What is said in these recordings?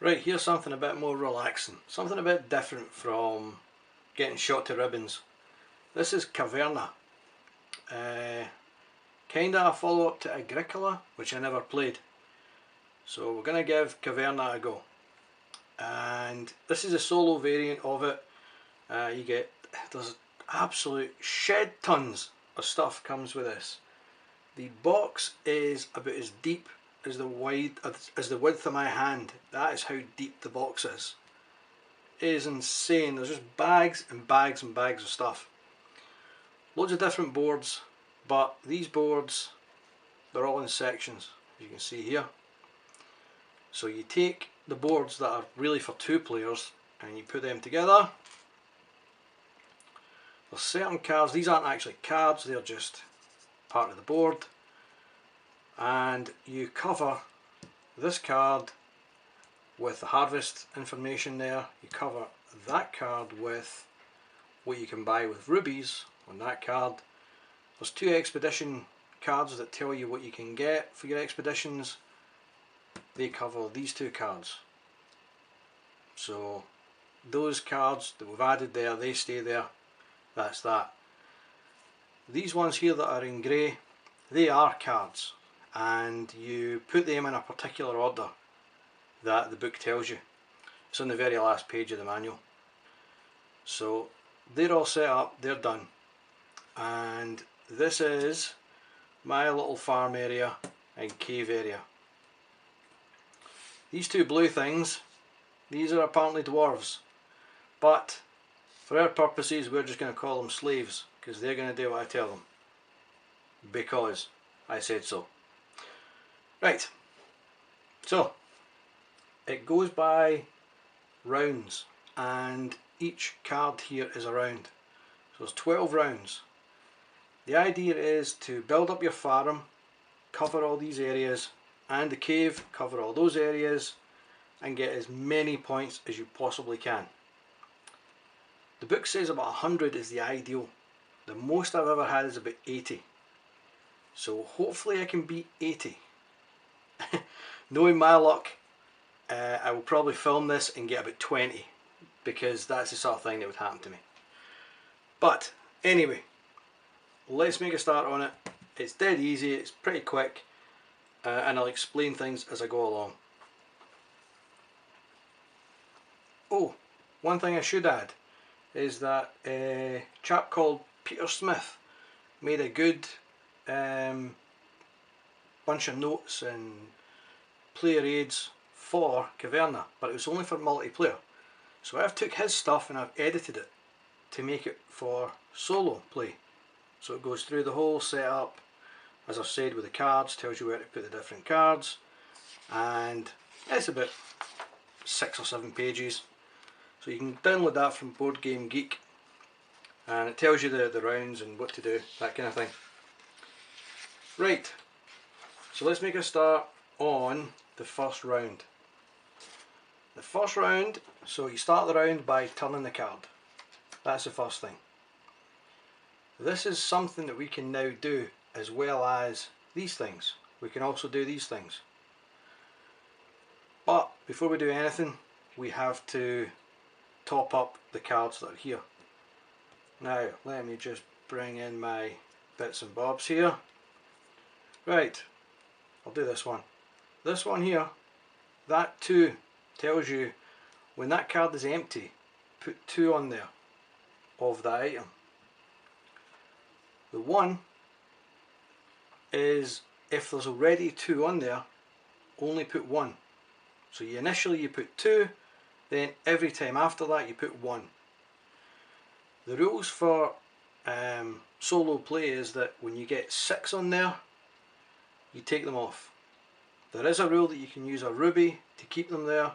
Right, here's something a bit more relaxing, something a bit different from getting shot to ribbons. This is Caverna, kinda a follow up to Agricola, which I never played. So we're going to give Caverna a go. And this is a solo variant of it. There's absolute shed tons of stuff comes with this. The box is about as deep as the width of my hand. That is how deep the box is. It is insane. There's just bags and bags and bags of stuff. Loads of different boards, but these boards, they're all in sections, as you can see here. So you take the boards that are really for 2 players and you put them together. There's certain cards, these aren't actually cards, they're just part of the board. And you cover this card with the harvest information there. You cover that card with what you can buy with rubies on that card. There's 2 expedition cards that tell you what you can get for your expeditions. They cover these 2 cards. So those cards that we've added there, they stay there. That's that. These ones here that are in grey, they are cards, and you put them in a particular order that the book tells you. It's on the very last page of the manual. So they're all set up, they're done, and this is my little farm area and cave area. These 2 blue things, these are apparently dwarves, but for our purposes we're just going to call them slaves, because they're going to do what I tell them, because I said so. Right, so it goes by rounds, and each card here is a round. So there's 12 rounds. The idea is to build up your farm, cover all these areas, and the cave, cover all those areas, and get as many points as you possibly can. The book says about 100 is the ideal. The most I've ever had is about 80. So hopefully I can beat 80. Knowing my luck, I will probably film this and get about 20, because that's the sort of thing that would happen to me. But anyway, let's make a start on it. It's dead easy, it's pretty quick, and I'll explain things as I go along. Oh, one thing I should add is that a chap called Peter Smith made a good bunch of notes and player aids for Caverna, but it was only for multiplayer. So I've took his stuff and I've edited it to make it for solo play. So it goes through the whole setup, as I've said, with the cards, tells you where to put the different cards, and it's about 6 or 7 pages. So you can download that from Board Game Geek, and it tells you the rounds and what to do, that kind of thing. Right, so let's make a start on the first round. The first round, so you start the round by turning the card. That's the first thing. This is something that we can now do, as well as these things. We can also do these things. But before we do anything, we have to top up the cards that are here. Now let me just bring in my bits and bobs here. Right, I'll do this one. This one here, that 2 tells you when that card is empty, put 2 on there of that item. The 1 is if there's already 2 on there, only put 1. So initially you put 2, then every time after that you put 1. The rules for solo play is that when you get 6 on there, you take them off. There is a rule that you can use a ruby to keep them there,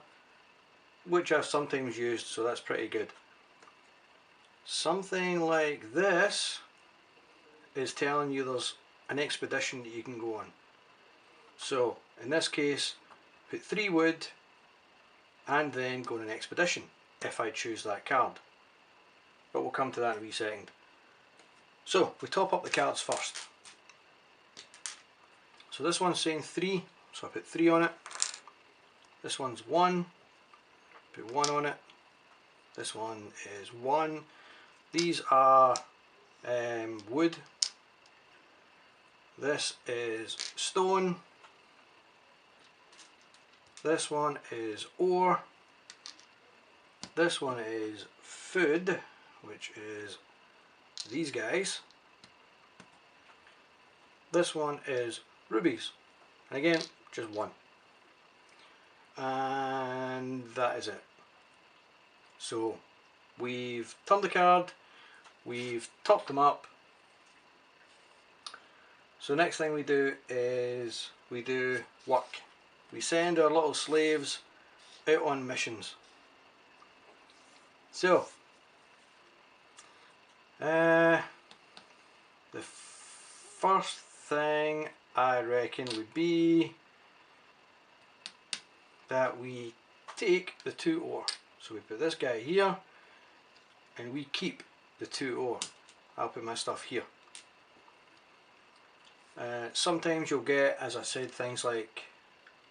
which I've sometimes used, so that's pretty good. Something like this is telling you there's an expedition that you can go on. So in this case, put 3 wood and then go on an expedition if I choose that card. But we'll come to that in a wee second. So we top up the cards first. So this one's saying 3, so I put 3 on it. This one's 1, put 1 on it. This one is 1. These are wood. This is stone. This one is ore. This one is food, which is these guys. This one is rubies, and again just 1, and that is it. So we've turned the card, we've topped them up. So next thing we do is we do work. We send our little slaves out on missions. So the first thing I reckon would be that we take the 2 ore. So we put this guy here and we keep the 2 ore. I'll put my stuff here. Sometimes you'll get, as I said, things like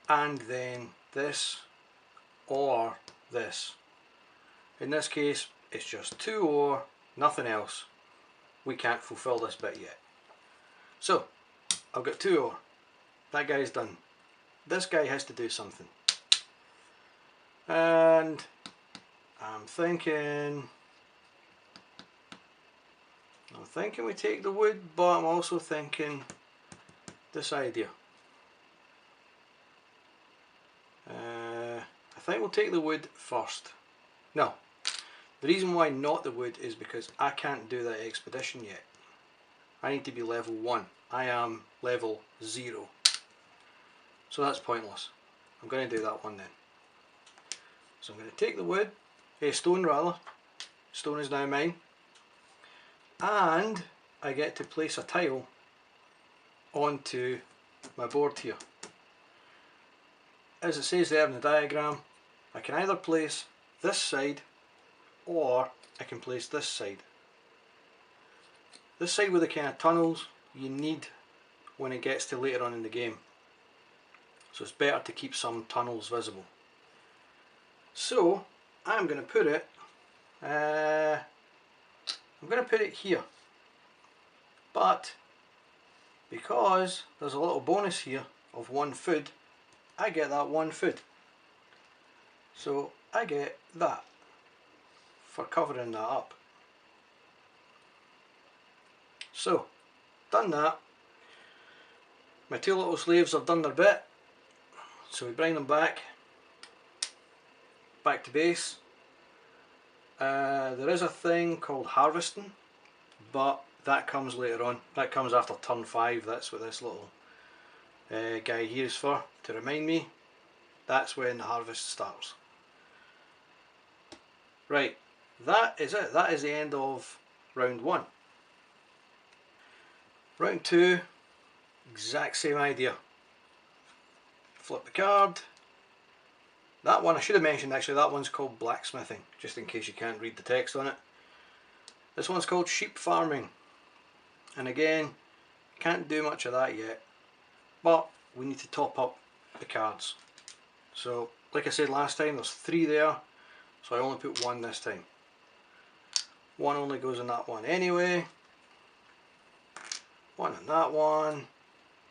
and then this or this. In this case it's just 2 ore, nothing else. We can't fulfill this bit yet. So I've got 2 ore. That guy's done. This guy has to do something. And I'm thinking we take the wood, but I'm also thinking this idea. I think we'll take the wood first. No, the reason why not the wood is because I can't do that expedition yet. I need to be level 1. I am level 0. So that's pointless. I'm going to do that one then. So I'm going to take the wood, stone rather. Stone is now mine. And I get to place a tile onto my board here. As it says there in the diagram, I can either place this side or I can place this side. This side with the kind of tunnels you need when it gets to later on in the game. So it's better to keep some tunnels visible. So I'm going to put it here, but because there's a little bonus here of 1 food, I get that 1 food. So I get that for covering that up. So, done that. My 2 little slaves have done their bit. So we bring them back to base. There is a thing called harvesting, but that comes later on. That comes after turn 5. That's what this little guy here is for, to remind me. That's when the harvest starts. Right, that is it. That is the end of round 1. Round 2, exact same idea. Flip the card. That one, I should have mentioned actually, that one's called blacksmithing, just in case you can't read the text on it. This one's called sheep farming. And again, can't do much of that yet, but we need to top up the cards. So, like I said last time, there's 3 there, so I only put 1 this time. 1 only goes in that one anyway. 1 in that one.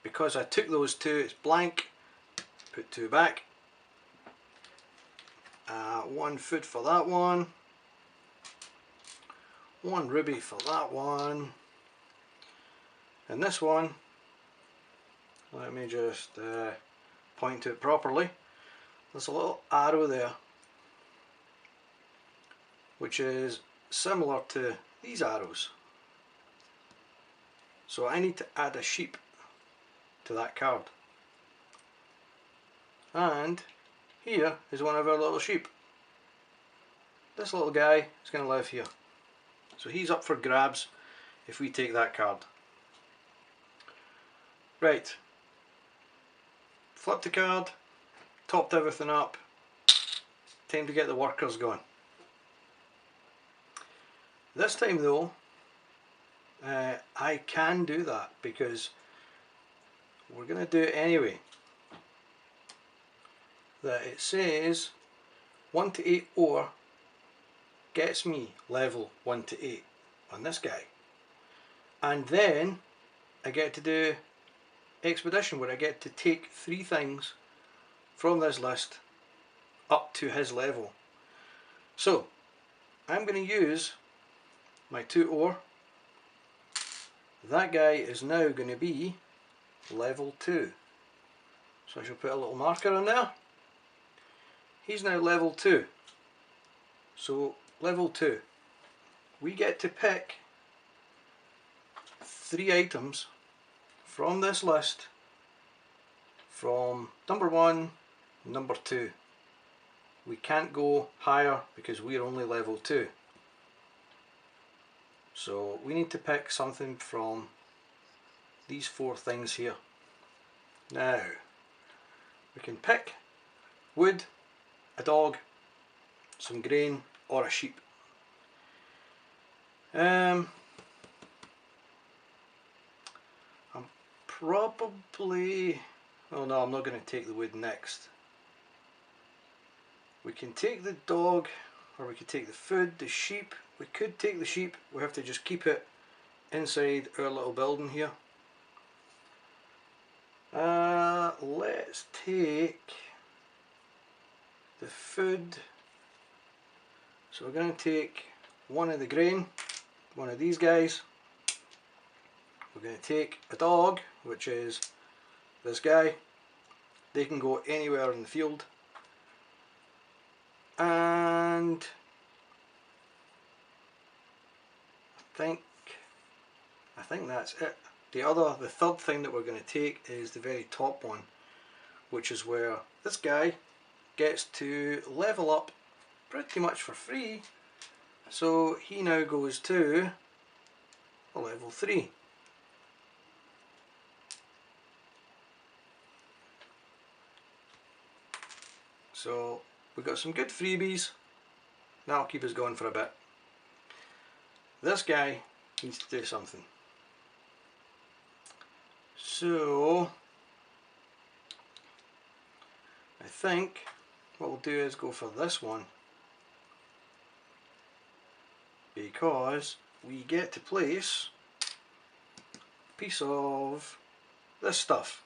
Because I took those 2, it's blank. Put 2 back. 1 food for that one. 1 ruby for that one. And this one, let me just point to it properly. There's a little arrow there, which is similar to these arrows. So I need to add a sheep to that card. And here is one of our little sheep. This little guy is going to live here. So he's up for grabs if we take that card. Right. Flipped the card, topped everything up. Time to get the workers going. This time though, I can do that because we're going to do it anyway. That it says 1 to 8 ore gets me level 1 to 8 on this guy. And then I get to do expedition, where I get to take 3 things from this list up to his level. So I'm going to use my 2 ore. That guy is now going to be level 2. So I shall put a little marker on there. He's now level 2. So level 2. We get to pick 3 items from this list from number 1, number 2. We can't go higher because we're only level 2. So we need to pick something from these 4 things here. Now, we can pick wood, a dog, some grain, or a sheep. I'm probably... oh no, I'm not going to take the wood next. We can take the dog, or we could take the food, the sheep. We could take the sheep. We have to just keep it inside our little building here. Let's take the food. So we're going to take one of the grain, one of these guys. We're going to take a dog, which is this guy. They can go anywhere in the field. And I think that's it. The third thing that we're going to take is the very top one, which is where this guy gets to level up pretty much for free. So he now goes to a level 3. So we've got some good freebies. That'll keep us going for a bit. This guy needs to do something. So I think what we'll do is go for this one, because we get to place a piece of this stuff.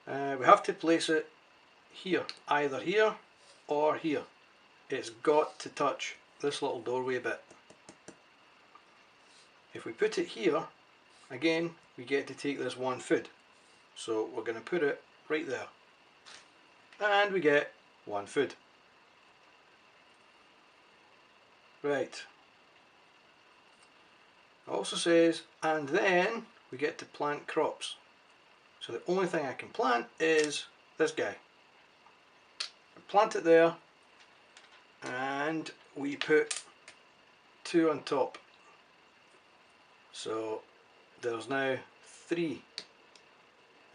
We have to place it here, either here or here. It's got to touch this little doorway bit. If we put it here, again, we get to take this 1 food. So we're going to put it right there. And we get 1 food. Right. It also says, and then we get to plant crops. So the only thing I can plant is this guy. I plant it there, and we put 2 on top. So there's now 3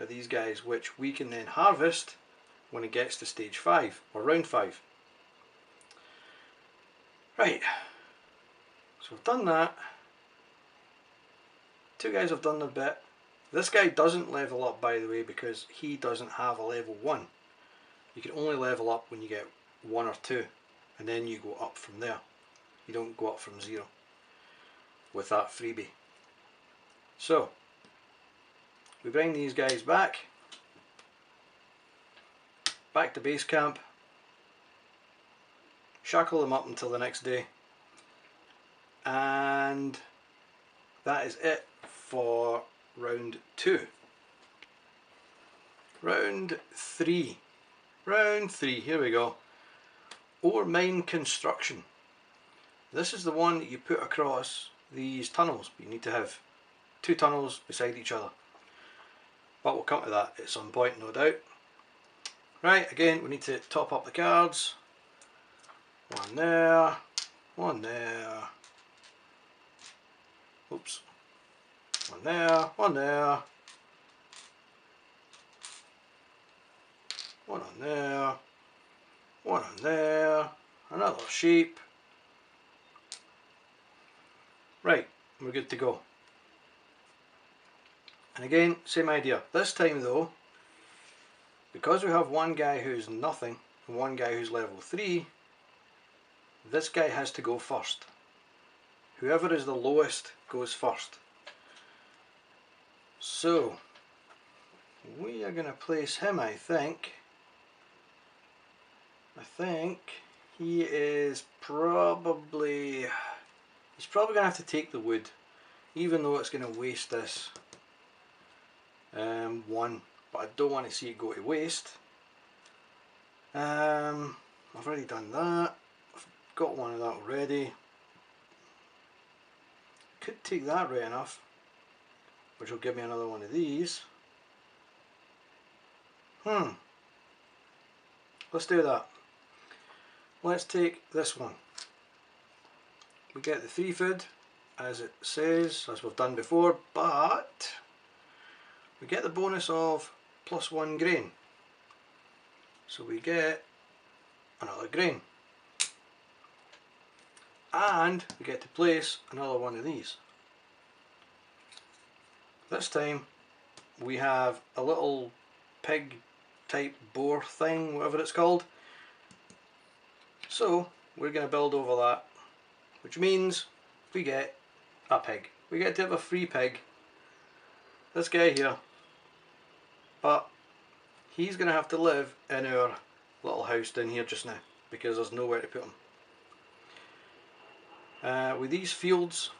of these guys, which we can then harvest when it gets to stage 5 or round 5. Right, so we've done that. 2 guys have done their bit. This guy doesn't level up, by the way, because he doesn't have a level 1. You can only level up when you get 1 or 2, and then you go up from there. You don't go up from 0 with that freebie. So we bring these guys back to base camp, shackle them up until the next day, and that is it for round 2. Round 3. Round 3, here we go. Ore mine construction. This is the one that you put across these tunnels. You need to have 2 tunnels beside each other. But we'll come to that at some point, no doubt. Right, again, we need to top up the cards. 1 there, 1 there. Oops. 1 there, 1 there. 1 on there, 1 on there, another sheep. Right, we're good to go. And again, same idea. This time though, because we have one guy who's nothing and one guy who's level 3, this guy has to go first. Whoever is the lowest goes first. So we are going to place him, I think he is probably, he's probably going to have to take the wood, even though it's going to waste this one, but I don't want to see it go to waste. I've already done that. I've got one of that already. Could take that right enough, which will give me another one of these. Let's do that. Let's take this one. We get the 3 food, as it says, as we've done before, but we get the bonus of +1 grain. So we get another grain. And we get to place another one of these. This time we have a little pig type boar thing, whatever it's called. So we're going to build over that, which means we get a pig. We get to have a free pig. This guy here. But he's going to have to live in our little house down here just now, because there's nowhere to put him. With these fields,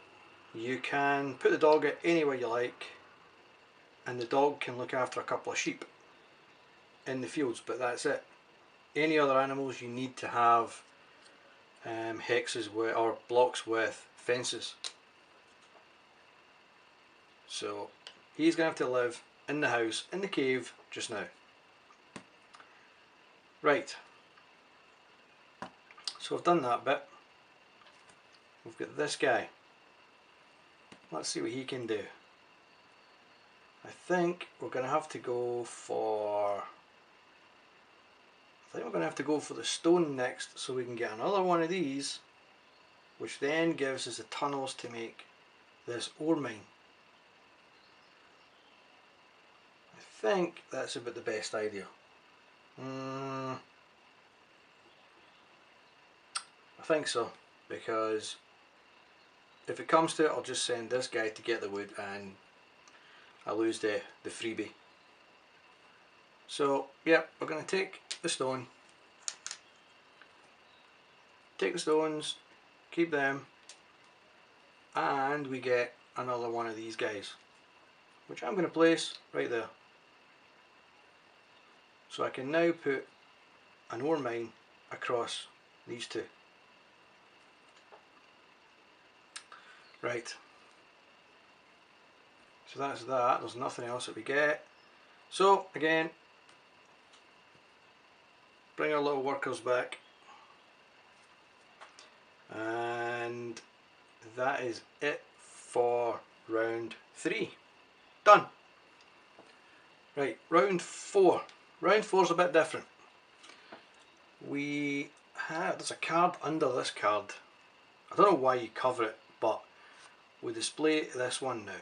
you can put the dog anywhere you like, and the dog can look after a couple of sheep in the fields, but that's it. Any other animals you need to have hexes with, or blocks with fences. So he's going to have to live in the house, in the cave just now. Right, so I've done that bit. We've got this guy. Let's see what he can do. I think we're going to have to go for the stone next, so we can get another one of these, which then gives us the tunnels to make this ore mine. I think that's about the best idea. I think so, because if it comes to it, I'll just send this guy to get the wood and I lose the freebie. So yeah, we're going to take the stone, take the stones, keep them, and we get another one of these guys, which I'm going to place right there. So I can now put an ore mine across these two. Right, so that's that. There's nothing else that we get. So again, bring our little workers back, and that is it for round 3. Done. Right, round 4. Round 4 is a bit different. We have, there's a card under this card. I don't know why you cover it, but we display this one now.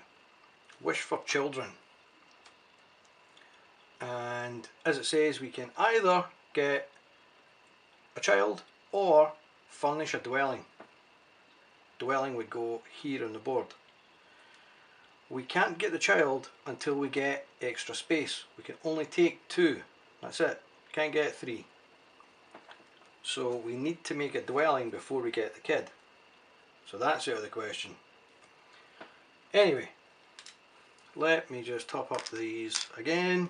Wish for children. And as it says, we can either get a child or furnish a dwelling. Dwelling would go here on the board. We can't get the child until we get extra space. We can only take 2. That's it. Can't get 3. So we need to make a dwelling before we get the kid. So that's out of the question. Anyway, let me just top up these again.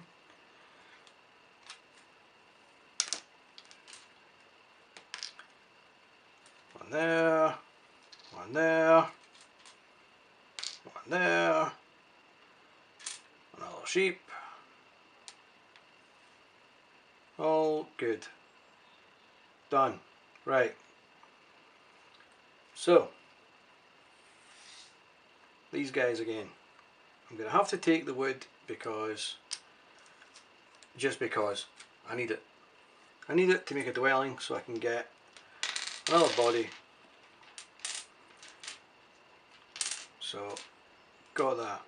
One there, one there, one there, another sheep. All good. Done. Right. So, these guys again. I'm going to have to take the wood because, just because, I need it. I need it to make a dwelling so I can get another body. So, got that.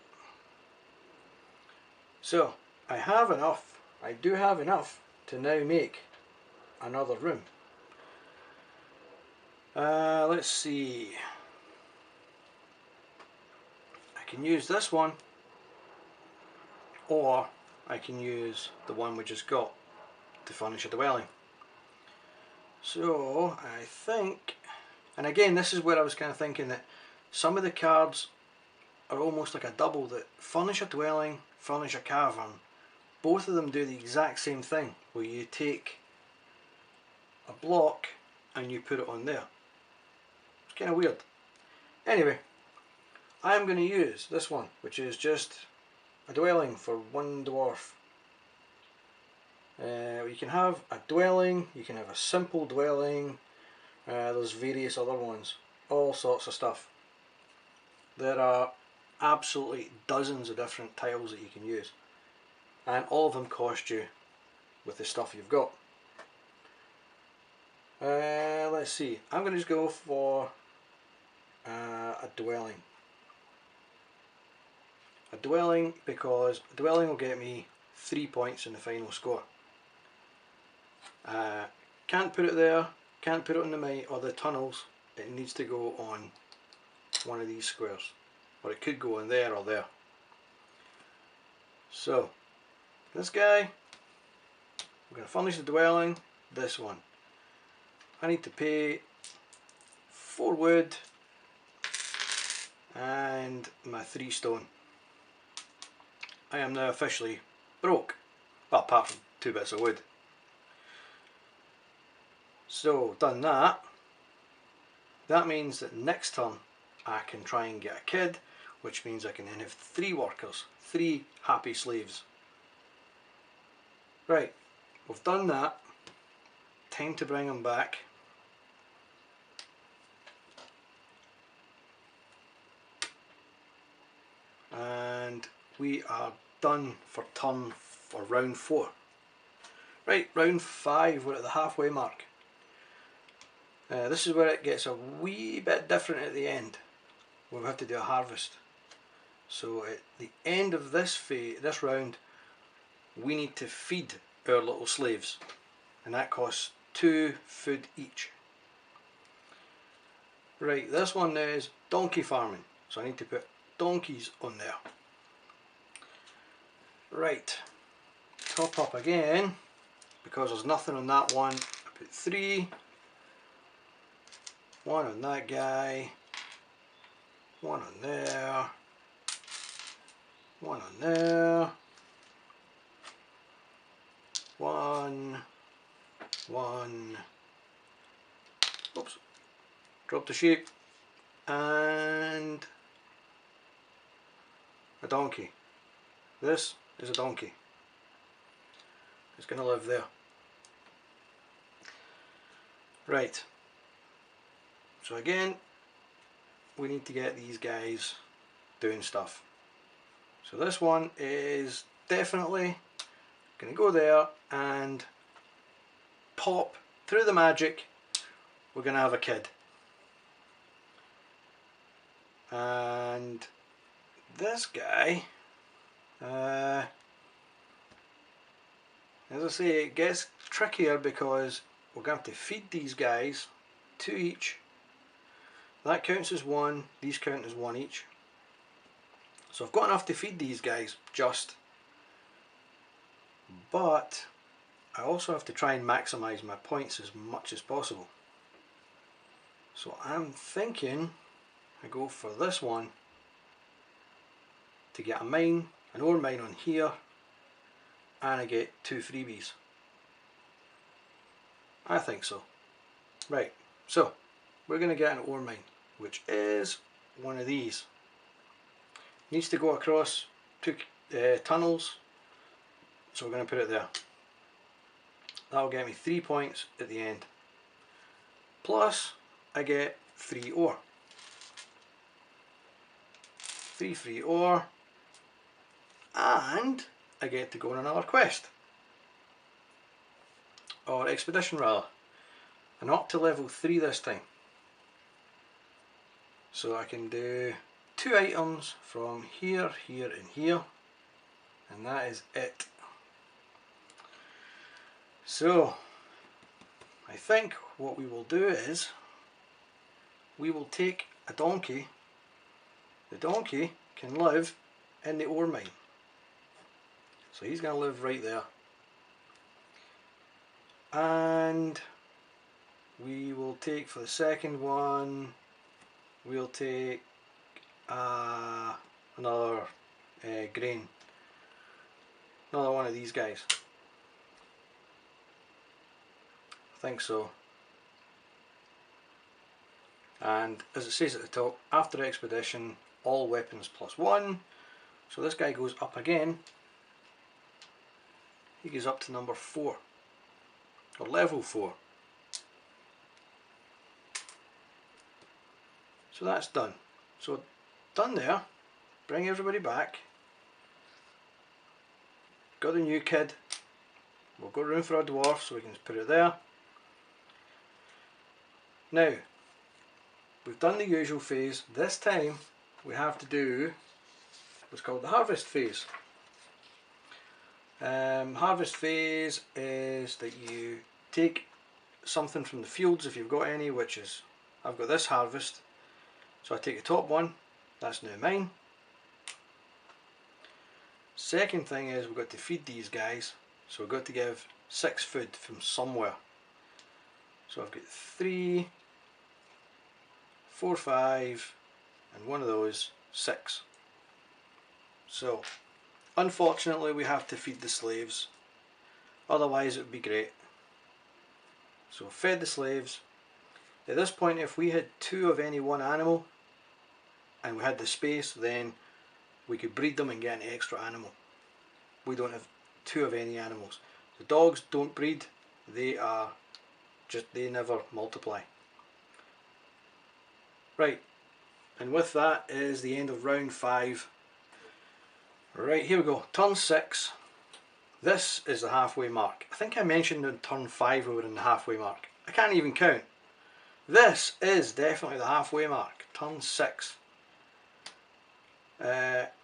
So, I have enough I do have enough to now make another room. Let's see. I can use this one, or I can use the one we just got to furnish a dwelling. So I think, and again this is where I was kind of thinking that some of the cards are almost like a double, that furnish a dwelling, furnish a cavern, both of them do the exact same thing, where you take a block and you put it on there. It's kind of weird. Anyway, I'm going to use this one, which is just a dwelling for one dwarf. You can have a dwelling, you can have a simple dwelling, there's various other ones, all sorts of stuff. There are absolutely dozens of different tiles that you can use, and all of them cost you with the stuff you've got. Let's see, I'm going to just go for a dwelling. A dwelling, because a dwelling will get me 3 points in the final score. Can't put it there, can't put it on the mine or the tunnels, it needs to go on one of these squares, or it could go on there or there. So this guy, we're going to furnish the dwelling, this one. I need to pay 4 wood and my 3 stone. I am now officially broke, well, apart from 2 bits of wood. So done that, that means that next turn I can try and get a kid, which means I can then have 3 workers, 3 happy slaves. Right, we've done that, time to bring them back. And we are done for round 4. Right, round 5, we're at the halfway mark. This is where it gets a wee bit different at the end. We'll have to do a harvest. So at the end of this round, we need to feed our little slaves, and that costs 2 food each. Right, this one now is donkey farming, so I need to put donkeys on there. Right, top up again, because there's nothing on that one, I put 3. 1 on that guy, 1 on there, 1 on there, 1, oops, drop the sheep, and a donkey. This is a donkey. It's going to live there. Right. So again, we need to get these guys doing stuff. So this one is definitely going to go there, and pop, through the magic, we're going to have a kid. And this guy, as I say, it gets trickier because we're going to have to feed these guys, 2 each. That counts as 1, these count as 1 each. So I've got enough to feed these guys, just. But I also have to try and maximise my points as much as possible. So I'm thinking I go for this one to get a mine, an ore mine on here, and I get 2 freebies. I think so. Right, so we're going to get an ore mine, which is one of these. Needs to go across 2 tunnels, so we're going to put it there. That'll get me 3 points at the end. Plus I get 3 ore. 3 free ore, and I get to go on another quest. Or expedition rather. And up to level 3 this time. So I can do 2 items from here, here and here. And that is it. So I think what we will do is we will take a donkey. The donkey can live in the ore mine. So he's going to live right there. And we will take, for the second one, we'll take another grain. Another one of these guys. I think so. And as it says at the top, after expedition, all weapons +1. So this guy goes up again. He goes up to number 4, or level 4. So that's done. So done there. Bring everybody back. Got the new kid. We'll go room for a dwarf so we can put it there. Now, we've done the usual phase. This time we have to do what's called the harvest phase. Harvest phase is that you take something from the fields if you've got any, which is, I've got this harvest. So I take the top one, that's now mine. Second thing is we've got to feed these guys, so we've got to give 6 food from somewhere. So I've got 3, 4, 5, and one of those 6. So unfortunately we have to feed the slaves, otherwise it would be great. So fed the slaves. At this point, if we had 2 of any one animal and we had the space, then we could breed them and get an extra animal. We don't have 2 of any animals. The dogs don't breed, they never multiply. Right, and with that is the end of round 5. Right, here we go, turn 6. This is the halfway mark. I think I mentioned on turn 5 we were in the halfway mark. I can't even count. This is definitely the halfway mark, turn 6.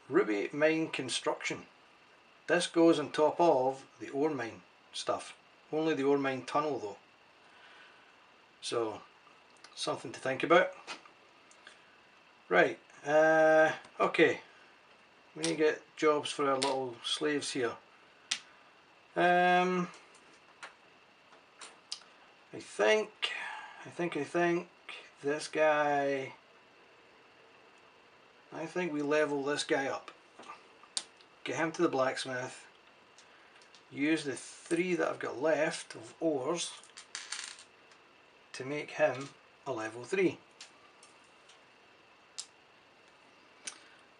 Ruby mine construction. This goes on top of the ore mine stuff. Only the ore mine tunnel though. So, something to think about. Right, okay. We need to get jobs for our little slaves here. I think this guy, I think we level this guy up. Get him to the blacksmith. Use the 3 that I've got left of ores to make him a level 3.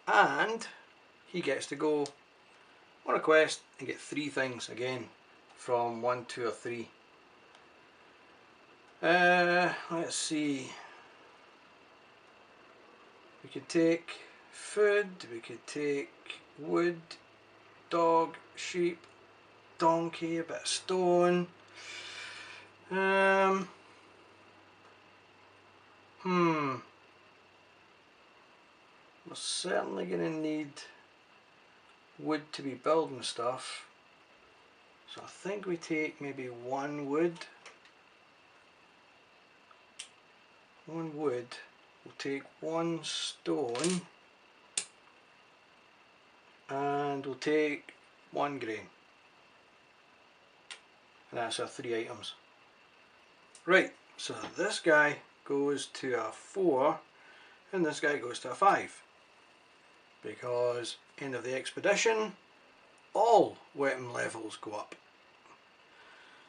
And he gets to go on a quest and get 3 things again from 1, 2 or 3. Let's see. We could take food, we could take wood, dog, sheep, donkey, a bit of stone. We're certainly going to need wood to be building stuff. So I think we take maybe 1 wood. 1 wood. We'll take 1 stone. And we'll take 1 grain. And that's our 3 items. Right, so this guy goes to a 4 and this guy goes to a 5. Because end of the expedition, all weapon levels go up.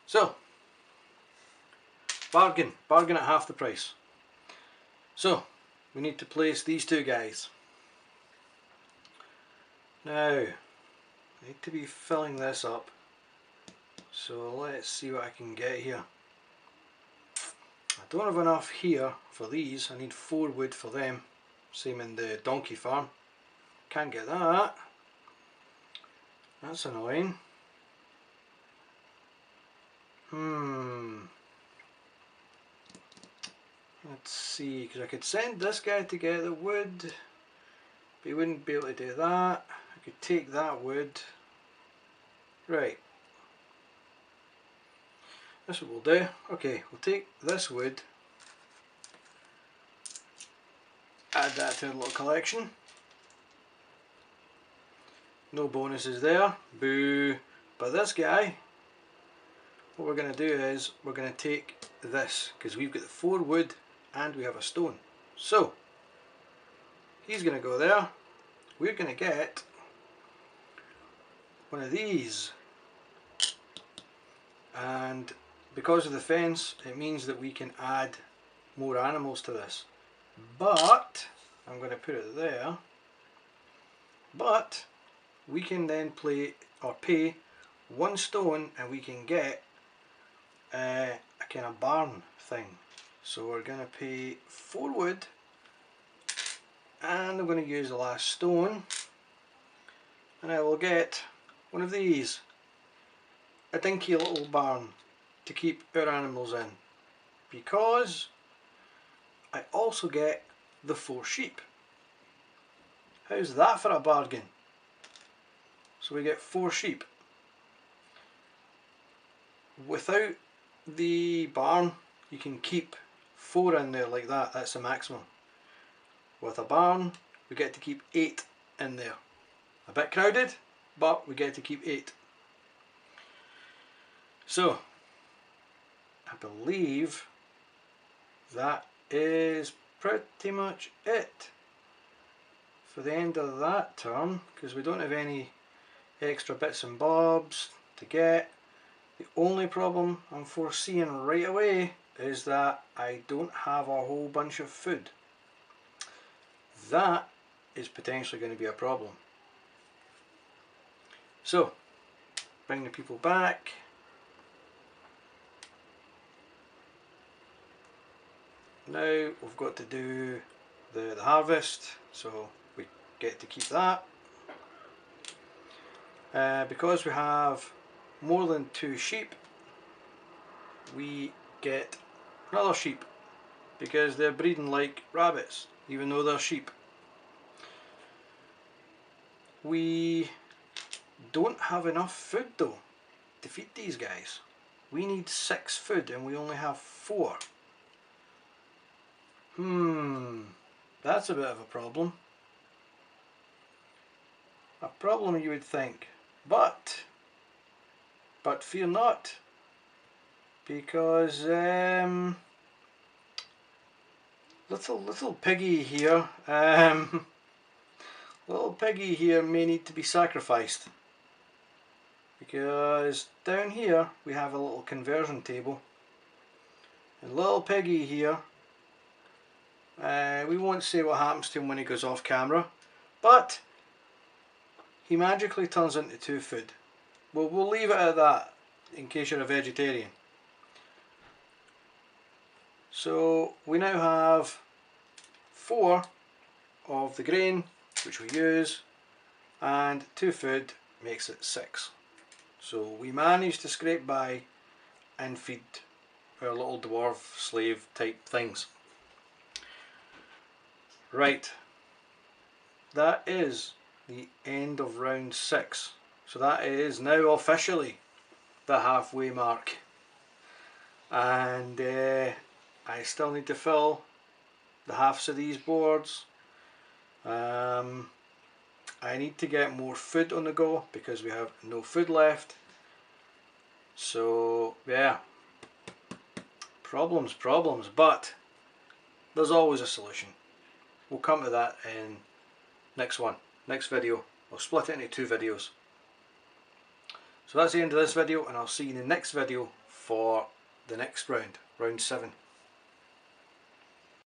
So, bargain at half the price. So, we need to place these 2 guys. Now, I need to be filling this up. So let's see what I can get here. I don't have enough here for these. I need 4 wood for them. Same in the donkey farm. Can't get that. That's annoying. Let's see, because I could send this guy to get the wood, but he wouldn't be able to do that. I could take that wood. Right. That's what we'll do. Okay, we'll take this wood, add that to the little collection. No bonuses there, boo. But this guy, what we're going to do is we're going to take this, because we've got the 4 wood and we have a stone. So he's going to go there. We're going to get one of these, and because of the fence it means that we can add more animals to this. But I'm going to put it there. But we can then pay 1 stone and we can get a kind of barn thing. So we're going to pay 4 wood and I'm going to use the last stone, and I will get one of these, a dinky little barn to keep our animals in, because I also get the 4 sheep. How's that for a bargain? So we get 4 sheep. Without the barn you can keep 4 in there like that, that's the maximum. With a barn we get to keep 8 in there. A bit crowded, but we get to keep 8. So I believe that is pretty much it for the end of that turn, because we don't have any extra bits and bobs to get. The only problem I'm foreseeing right away is that I don't have a whole bunch of food. That is potentially going to be a problem. So, bring the people back. Now we've got to do the harvest, so we get to keep that. Because we have more than 2 sheep, we get another sheep, because they're breeding like rabbits even though they're sheep. We don't have enough food though to feed these guys. We need 6 food and we only have 4. That's a bit of a problem. A problem you would think, but fear not, because little piggy here, little piggy here may need to be sacrificed, because down here we have a little conversion table, and little piggy here, we won't say what happens to him when he goes off camera, but he magically turns into 2 food. Well, we'll leave it at that in case you're a vegetarian. So we now have 4 of the grain which we use, and 2 food makes it 6. So we managed to scrape by and feed our little dwarf slave type things. Right, that is the end of round 6. So that is now officially the halfway mark, and I still need to fill the halves of these boards. I need to get more food on the go because we have no food left. So yeah, problems, but there's always a solution. We'll come to that in next video. I'll split it into 2 videos. So that's the end of this video, and I'll see you in the next video for the next round, round 7.